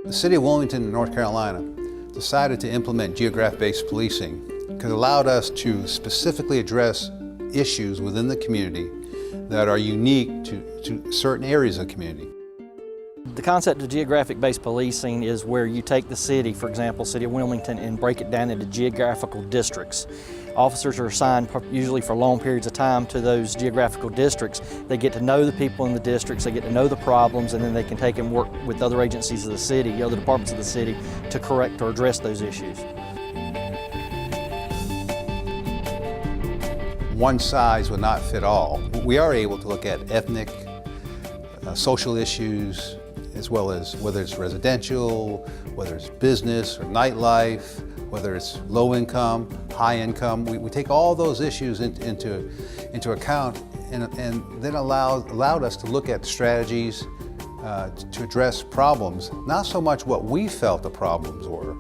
The city of Wilmington, North Carolina, decided to implement geographic-based policing because it allowed us to specifically address issues within the community that are unique to certain areas of the community. The concept of geographic-based policing is where you take the city, for example, City of Wilmington, and break it down into geographical districts. Officers are assigned usually for long periods of time to those geographical districts. They get to know the people in the districts, they get to know the problems, and then they can take and work with other agencies of the city, other departments of the city, to correct or address those issues. One size would not fit all. We are able to look at ethnic, social issues, as well as whether it's residential, whether it's business or nightlife, whether it's low income, high income. We take all those issues into account and then allowed us to look at strategies to address problems, not so much what we felt the problems were,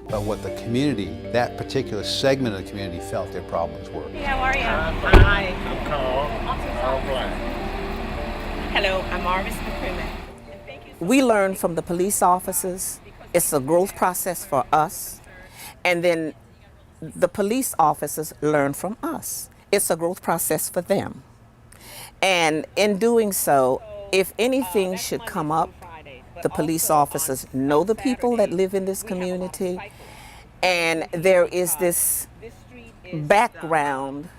but what the community, that particular segment of the community felt their problems were. Hey, how are you? Hi. I'm Carl. Carl Black. Hello, I'm Marvis McCrimmon. We learn from the police officers. It's a growth process for us. And then the police officers learn from us. It's a growth process for them. And in doing so, if anything should come up, the police officers know the people that live in this community, and there is this background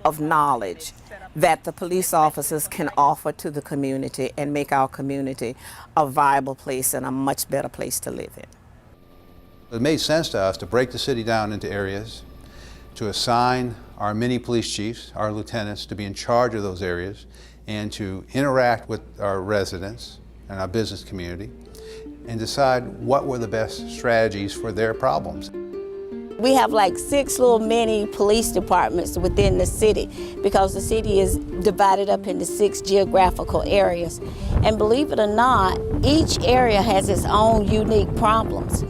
of knowledge that the police officers can offer to the community and make our community a viable place and a much better place to live in. It made sense to us to break the city down into areas, to assign our mini police chiefs, our lieutenants, to be in charge of those areas, and to interact with our residents and our business community, and decide what were the best strategies for their problems. We have like 6 little mini police departments within the city because the city is divided up into 6 geographical areas. And believe it or not, each area has its own unique problems.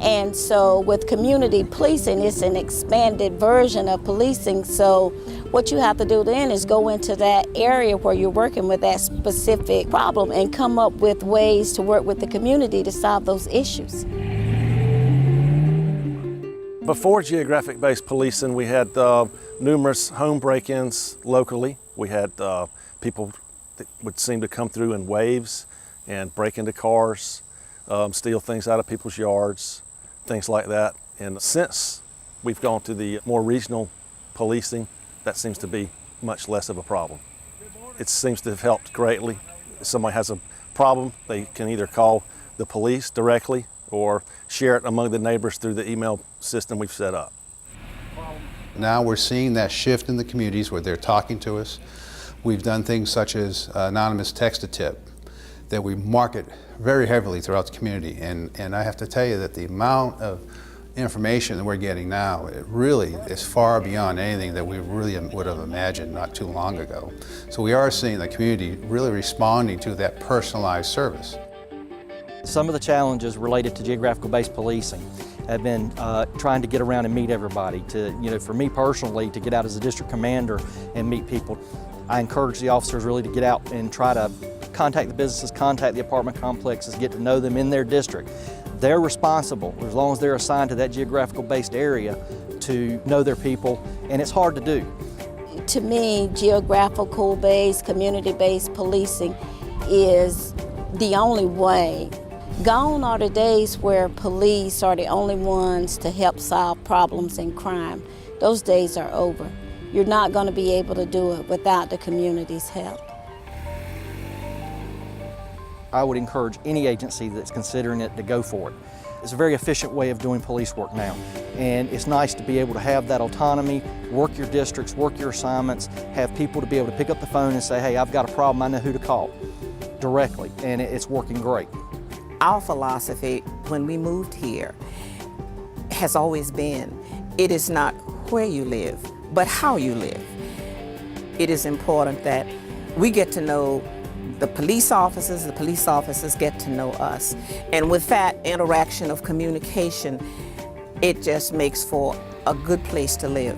And so with community policing, it's an expanded version of policing. So what you have to do then is go into that area where you're working with that specific problem and come up with ways to work with the community to solve those issues. Before geographic-based policing, we had numerous home break-ins locally. We had people that would seem to come through in waves and break into cars, steal things out of people's yards, things like that. And since we've gone to the more regional policing, that seems to be much less of a problem. It seems to have helped greatly. If somebody has a problem, they can either call the police directly or share it among the neighbors through the email system we've set up. Now we're seeing that shift in the communities where they're talking to us. We've done things such as anonymous text-a-tip that we market very heavily throughout the community. And I have to tell you that the amount of information that we're getting now, it really is far beyond anything that we really would have imagined not too long ago. So we are seeing the community really responding to that personalized service. Some of the challenges related to geographical-based policing have been trying to get around and meet everybody. For me personally, to get out as a district commander and meet people. I encourage the officers really to get out and try to contact the businesses, contact the apartment complexes, get to know them in their district. They're responsible, as long as they're assigned to that geographical-based area, to know their people, and it's hard to do. To me, geographical-based, community-based policing is the only way. Gone are the days where police are the only ones to help solve problems and crime. Those days are over. You're not going to be able to do it without the community's help. I would encourage any agency that's considering it to go for it. It's a very efficient way of doing police work now, and it's nice to be able to have that autonomy, work your districts, work your assignments, have people to be able to pick up the phone and say, hey, I've got a problem, I know who to call directly, and it's working great. Our philosophy when we moved here has always been, it is not where you live, but how you live. It is important that we get to know the police officers get to know us. And with that interaction of communication, it just makes for a good place to live.